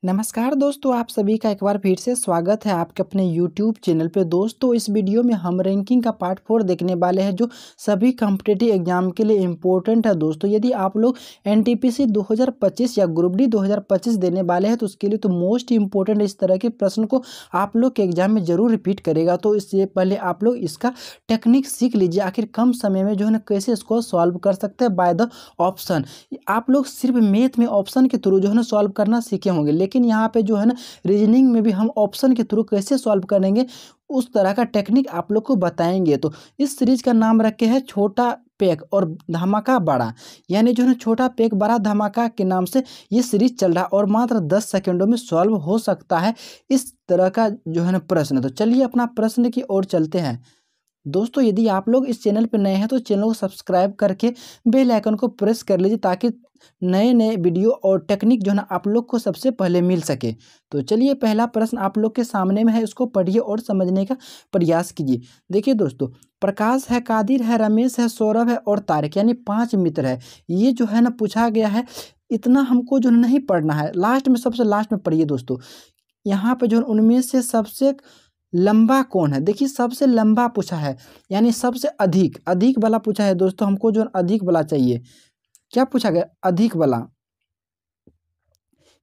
नमस्कार दोस्तों, आप सभी का एक बार फिर से स्वागत है आपके अपने YouTube चैनल पे। दोस्तों, इस वीडियो में हम रैंकिंग का पार्ट 4 देखने वाले हैं, जो सभी कॉम्पिटिटिव एग्जाम के लिए इम्पोर्टेंट है। दोस्तों, यदि आप लोग एनटीपीसी 2025 या ग्रुप डी 2025 देने वाले हैं तो उसके लिए तो मोस्ट इंपॉर्टेंट इस तरह के प्रश्न को आप लोग के एग्जाम में जरूर रिपीट करेगा। तो इससे पहले आप लोग इसका टेक्निक सीख लीजिए, आखिर कम समय में जो है ना कैसे इसको सॉल्व कर सकते हैं बाय द ऑप्शन। आप लोग सिर्फ मैथ में ऑप्शन के थ्रू जो है ना सॉल्व करना सीखे होंगे, लेकिन यहाँ पे जो है ना रीजनिंग में भी हम ऑप्शन के थ्रू कैसे सॉल्व करेंगे उस तरह का टेक्निक आप लोग को बताएंगे। तो इस सीरीज का नाम रखे है छोटा पैक और धमाका बड़ा, यानी जो है ना छोटा पैक बड़ा धमाका के नाम से ये सीरीज चल रहा है और मात्र 10 सेकंडों में सॉल्व हो सकता है इस तरह का जो है ना प्रश्न। तो चलिए अपना प्रश्न की ओर चलते हैं। दोस्तों, यदि आप लोग इस चैनल पर नए हैं तो चैनल को सब्सक्राइब करके बेल आइकन को प्रेस कर लीजिए, ताकि नए नए वीडियो और टेक्निक जो है ना आप लोग को सबसे पहले मिल सके। तो चलिए पहला प्रश्न आप लोग के सामने में है, इसको पढ़िए और समझने का प्रयास कीजिए। देखिए दोस्तों, प्रकाश है, कादिर है, रमेश है, सौरभ है और तारिक, यानी 5 मित्र है। ये जो है ना पूछा गया है, इतना हमको जो नहीं पढ़ना है, लास्ट में सबसे लास्ट में पढ़िए दोस्तों। यहाँ पे जो उनमें से सबसे लंबा कौन है, देखिए सबसे लंबा पूछा है, यानी सबसे अधिक अधिक वाला पूछा है। दोस्तों, हमको जो अधिक वाला चाहिए। क्या पूछा गया? अधिक वाला।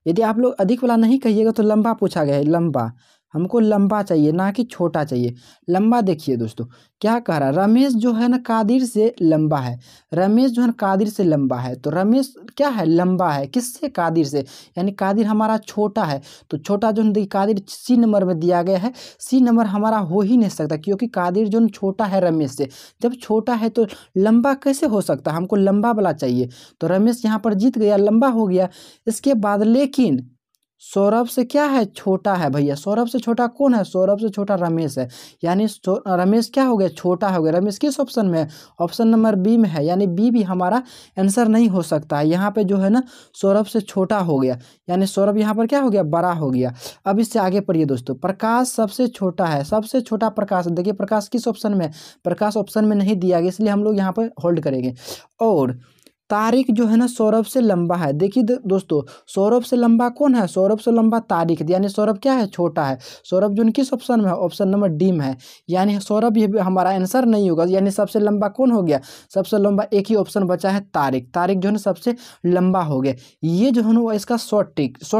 यदि आप लोग अधिक वाला नहीं कहिएगा तो लंबा पूछा गया है, लंबा। हमको लंबा चाहिए, ना कि छोटा चाहिए, लंबा। देखिए दोस्तों क्या कह रहा है, रमेश जो है ना कादिर से लंबा है। रमेश जो है ना कादिर से लंबा है, तो रमेश क्या है? लंबा है। किससे? कादिर से, यानी कादिर हमारा छोटा है। तो छोटा जो है देखिए कादिर सी नंबर में दिया गया है, सी नंबर हमारा हो ही नहीं सकता, क्योंकि कादिर जो छोटा है रमेश से। जब छोटा है तो लंबा कैसे हो सकता है? हमको लंबा वाला चाहिए। तो रमेश यहाँ पर जीत गया, लंबा हो गया। इसके बाद लेकिन सौरभ से क्या है? छोटा है भैया। सौरभ से छोटा कौन है? सौरभ से छोटा रमेश है, यानी रमेश क्या हो गया? छोटा हो गया। रमेश किस ऑप्शन में है? ऑप्शन नंबर बी में है, यानी बी भी हमारा आंसर नहीं हो सकता है। यहाँ पे जो है ना सौरभ से छोटा हो गया, यानी सौरभ यहाँ पर क्या हो गया? बड़ा हो गया। अब इससे आगे पढ़िए दोस्तों। प्रकाश सबसे छोटा है, सबसे छोटा प्रकाश। देखिए प्रकाश किस ऑप्शन में है? प्रकाश ऑप्शन में नहीं दिया गया, इसलिए हम लोग यहाँ पर होल्ड करेंगे। और तारिक जो है ना सौरभ से लंबा है। देखिए दोस्तों, सौरभ से लंबा कौन है? सौरभ से लंबा तारिक, यानी सौरभ क्या है? छोटा है। सौरभ जो किस ऑप्शन में है? ऑप्शन नंबर डी में है, यानी सौरभ ये हमारा आंसर नहीं होगा। यानी सबसे लंबा कौन हो गया? सबसे लंबा एक ही ऑप्शन बचा है, तारिक। तारिक जो है ना सबसे लंबा हो गया। ये जो है ना इसका शॉर्ट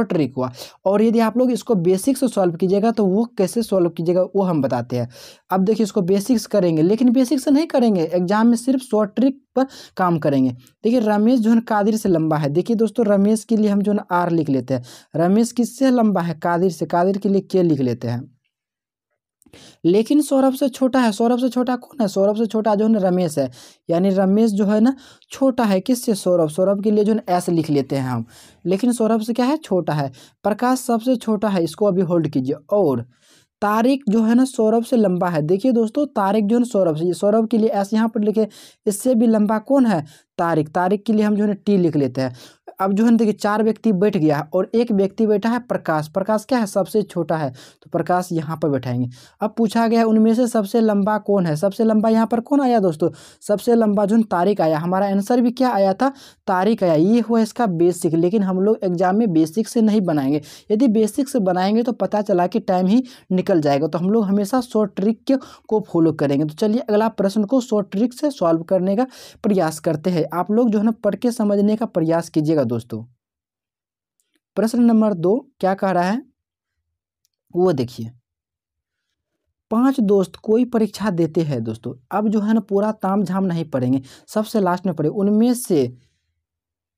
ट्रिक हुआ। और यदि आप लोग इसको बेसिक से सॉल्व कीजिएगा तो वो कैसे सॉल्व कीजिएगा वो हम बताते हैं। अब देखिए इसको बेसिक्स करेंगे, लेकिन बेसिक से नहीं करेंगे, एग्जाम में सिर्फ शॉर्ट ट्रिक पर काम करेंगे। देखिए रमेश जो है कादिर से लंबा है। देखिए दोस्तों, रमेश के लिए हम जो है आर लिख लेते हैं। रमेश किससे लंबा है? कादिर से। कादिर के लिए के लिख लेते हैं। लेकिन सौरभ से छोटा है। सौरभ से छोटा कौन है? सौरभ से छोटा जो है ना रमेश है, यानी रमेश जो है ना छोटा है किससे? सौरभ। सौरभ के लिए जो है एस लिख लेते हैं हम, लेकिन सौरभ से क्या है? छोटा है। प्रकाश सबसे छोटा है, इसको अभी होल्ड कीजिए। और तारिक जो है ना सौरभ से लंबा है। देखिए दोस्तों, तारिक जो है सौरभ से, सौरभ के लिए एस यहाँ पर लिखे। इससे भी लंबा कौन है? तारिक। तारिक के लिए हम जो है टी लिख लेते हैं। अब जो है ना देखिए 4 व्यक्ति बैठ गया है और एक व्यक्ति बैठा है प्रकाश। प्रकाश क्या है? सबसे छोटा है, तो प्रकाश यहाँ पर बैठाएंगे। अब पूछा गया है उनमें से सबसे लंबा कौन है? सबसे लंबा यहाँ पर कौन आया दोस्तों? सबसे लंबा जो है तारिक आया। हमारा आंसर भी क्या आया था? तारिक आया। ये हुआ इसका बेसिक, लेकिन हम लोग एग्जाम में बेसिक से नहीं बनाएंगे। यदि बेसिक से बनाएंगे तो पता चला कि टाइम ही निकल जाएगा। तो हम लोग हमेशा शॉर्ट ट्रिक को फॉलो करेंगे। तो चलिए अगला प्रश्न को शॉर्ट ट्रिक से सॉल्व करने का प्रयास करते हैं। आप लोग जो है ना पढ़ के समझने का प्रयास कीजिएगा दोस्तों। प्रश्न नंबर 2 क्या कह रहा है वो देखिए। 5 दोस्त कोई परीक्षा देते हैं दोस्तों। अब जो है ना पूरा ताम झाम नहीं पढ़ेंगे, सबसे लास्ट में पढ़े। उनमें से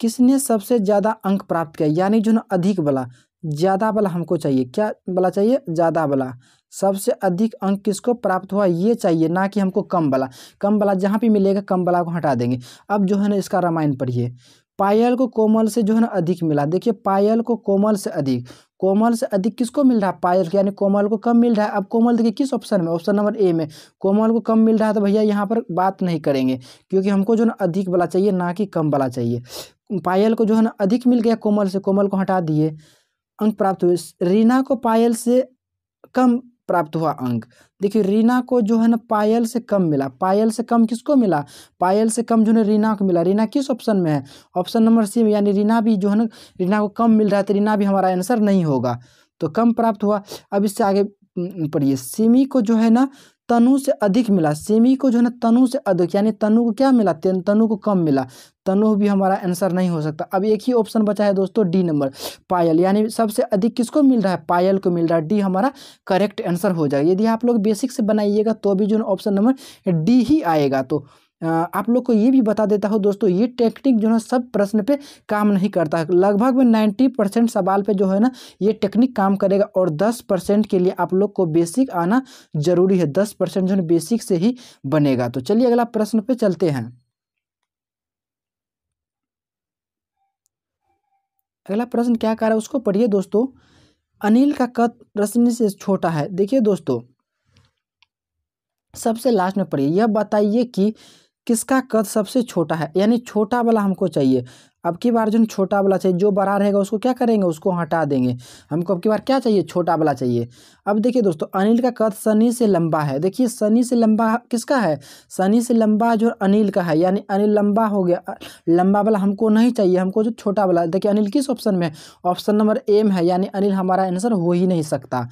किसने सबसे ज्यादा अंक प्राप्त किया, यानी जो ना अधिक वाला, ज्यादा वाला हमको चाहिए। क्या वाला चाहिए? ज्यादा वाला। सबसे अधिक अंक किसको प्राप्त हुआ ये चाहिए, ना कि हमको कम वाला। कम वाला जहाँ भी मिलेगा कम वाला को हटा देंगे। अब जो है ना इसका रामायण पढ़िए। पायल को कोमल से जो है ना अधिक मिला। देखिए पायल को कोमल से अधिक, कोमल से अधिक किसको मिल रहा है? पायल को, यानी कोमल को कम मिल रहा है। अब कोमल देखिए किस ऑप्शन में? ऑप्शन नंबर ए में। कोमल को कम मिल रहा है तो भैया यहाँ पर बात नहीं करेंगे, क्योंकि हमको जो ना अधिक वाला चाहिए, ना कि कम वाला चाहिए। पायल को जो है ना अधिक मिल गया कोमल से, कोमल को हटा दिए, अंक प्राप्त हुए। रीना को पायल से कम प्राप्त हुआ अंक। देखिए रीना को जो है ना पायल से कम मिला, पायल से कम किसको मिला, पायल से कम जो है रीना को मिला। रीना किस ऑप्शन में है, ऑप्शन नंबर सी में, यानी रीना भी जो है ना, रीना को कम मिल रहा है तो रीना भी हमारा आंसर नहीं होगा, तो कम प्राप्त हुआ। अब इससे आगे पढ़िए, सिमी को जो है ना तनु से अधिक मिला, सिमी को जो है ना तनु से अधिक, यानी तनु को क्या मिला, तनु को कम मिला, तनु भी हमारा आंसर नहीं हो सकता। अब एक ही ऑप्शन बचा है दोस्तों डी नंबर, पायल, यानी सबसे अधिक किसको मिल रहा है, पायल को मिल रहा है, डी हमारा करेक्ट आंसर हो जाएगा। यदि आप लोग बेसिक से बनाइएगा तो भी जो ऑप्शन नंबर डी ही आएगा। तो आप लोग को ये भी बता देता हूँ दोस्तों, ये टेक्निक जो है सब प्रश्न पे काम नहीं करता है, लगभग में 90% सवाल पे जो है ना ये टेक्निक काम करेगा, और 10% के लिए आप लोग को बेसिक आना जरूरी है, 10% जो है बेसिक से ही बनेगा। तो चलिए अगला प्रश्न पे चलते हैं। अगला प्रश्न क्या कह रहा है उसको पढ़िए दोस्तों। अनिल का कद रश्मि से छोटा है। देखिए दोस्तों सबसे लास्ट में पढ़िए, यह बताइए कि किसका कद सबसे छोटा है, यानी छोटा वाला हमको चाहिए। अब की बार जो छोटा वाला चाहिए, जो बड़ा रहेगा उसको क्या करेंगे, उसको हटा देंगे। हमको अब की बार क्या चाहिए, छोटा वाला चाहिए। अब देखिए दोस्तों अनिल का कद सनी से लंबा है। देखिए सनी से लंबा किसका है, सनी से लंबा जो अनिल का है, यानी अनिल लंबा हो गया, लंबा वाला हमको नहीं चाहिए, हमको जो छोटा वाला। देखिए अनिल किस ऑप्शन में, ऑप्शन नंबर ए में है, यानी अनिल हमारा आंसर हो ही नहीं सकता।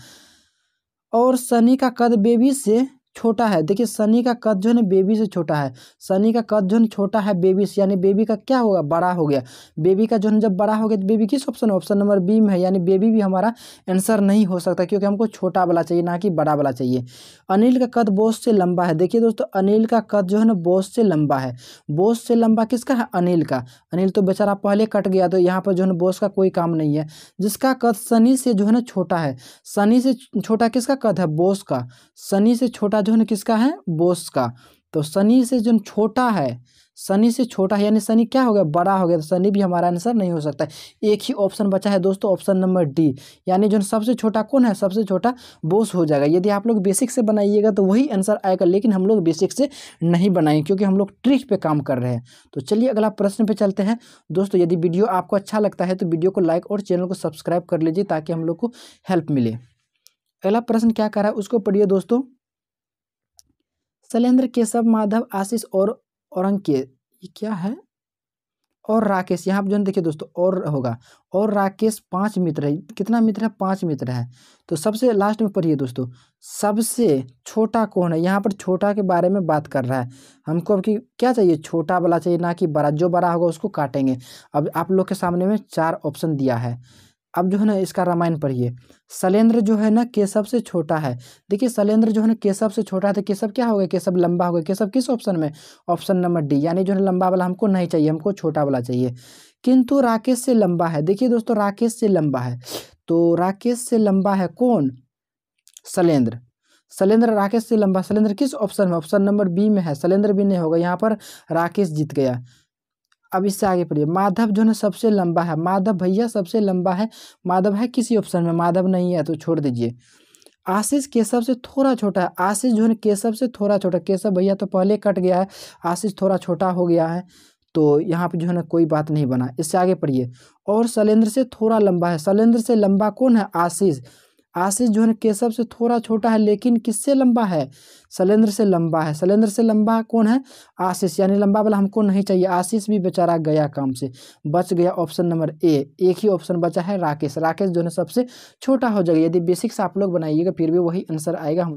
और सनी का कद बेबी से छोटा है। देखिए सनी का कद जो है ना बेबी से छोटा है, सनी का कद जो है छोटा है बेबी से, यानी बेबी का क्या होगा, बड़ा हो गया। बेबी का जो है जब बड़ा हो गया तो बेबी किस ऑप्शन, ऑप्शन नंबर बी में है, यानी बेबी भी हमारा आंसर नहीं हो सकता, क्योंकि हमको छोटा वाला चाहिए ना कि बड़ा वाला चाहिए। अनिल का कद बॉस से लंबा है। देखिए दोस्तों अनिल का कद जो है ना बॉस से लंबा है, बॉस से लंबा किसका है, अनिल का। अनिल तो बेचारा पहले कट गया, तो यहाँ पर जो है ना बॉस का कोई काम नहीं है। जिसका कद सनी से जो है ना छोटा है, सनी से छोटा किसका कद है, बॉस का। सनी से छोटा जो है ना किसका है, बॉस का। तो सनी से जो छोटा है, सनी से छोटा है, यानी सनी क्या हो गया, बड़ा हो गया, तो सनी भी हमारा आंसर नहीं हो सकता। एक ही ऑप्शन बचा है दोस्तों, ऑप्शन नंबर डी, यानी जो सबसे छोटा कौन है, सबसे छोटा बॉस हो जाएगा। यदि आप लोग बेसिक से बनाइएगा तो वही आंसर आएगा, लेकिन हम लोग बेसिक से नहीं बनाएंगे क्योंकि हम लोग ट्रिक पे काम कर रहे हैं। तो चलिए अगला प्रश्न पे चलते हैं दोस्तों। यदि वीडियो आपको अच्छा लगता है तो वीडियो को लाइक और चैनल को सब्सक्राइब कर लीजिए, ताकि हम लोग को हेल्प मिले। अगला प्रश्न क्या कर रहा है उसको पढ़िए दोस्तों। शैलेंद्र, केशव, माधव, आशीष और औरंगजेब, ये क्या है, और राकेश, यहाँ पर जो है देखिए दोस्तों और होगा, और राकेश 5 मित्र है। कितना मित्र है, 5 मित्र है। तो सबसे लास्ट में पढ़िए दोस्तों, सबसे छोटा कौन है। यहाँ पर छोटा के बारे में बात कर रहा है, हमको अब कि क्या चाहिए, छोटा वाला चाहिए ना कि बड़ा। जो बड़ा होगा उसको काटेंगे। अब आप लोग के सामने में 4 ऑप्शन दिया है। अब जो है ना इसका रामायण पढ़िए। शैलेंद्र जो है ना केशव से छोटा है। देखिए शैलेंद्र जो है ना केशव से छोटा है, तो केशव क्या हो गया, केशव लंबा हो गया। केशव किस ऑप्शन में, ऑप्शन नंबर डी, यानी जो है लंबा वाला हमको नहीं चाहिए, हमको छोटा वाला चाहिए। किंतु राकेश से लंबा है। देखिए दोस्तों राकेश से लंबा है, तो राकेश से लंबा है कौन, शैलेंद्र। शैलेंद्र राकेश से लंबा, शैलेंद्र किस ऑप्शन में, ऑप्शन नंबर बी में है। शैलेंद्र भी नहीं होगा, यहाँ पर राकेश जीत गया। अब इससे आगे पढ़िए, माधव जो है सबसे लंबा है। माधव भैया सबसे लंबा है, माधव है किसी ऑप्शन में, माधव नहीं है तो छोड़ दीजिए। आशीष केशव से थोड़ा छोटा है। आशीष जो है केशव से थोड़ा छोटा, केशव भैया तो पहले कट गया है, आशीष थोड़ा छोटा हो गया है, तो यहाँ पे जो है ना कोई बात नहीं बना। इससे आगे पढ़िए, और शैलेंद्र से थोड़ा लंबा है। शैलेंद्र से लंबा कौन है, आशीष। आशीष जो है केशव से थोड़ा छोटा है, लेकिन किससे लंबा है, शैलेंद्र से लंबा है। शैलेंद्र से लंबा कौन है, आशीष, यानी लंबा वाला हमको नहीं चाहिए। आशीष भी बेचारा गया काम से, बच गया ऑप्शन नंबर ए। एक ही ऑप्शन बचा है राकेश। राकेश जो है सबसे छोटा हो जाएगा। यदि बेसिक्स आप लोग बनाइएगा फिर भी वही आंसर आएगा।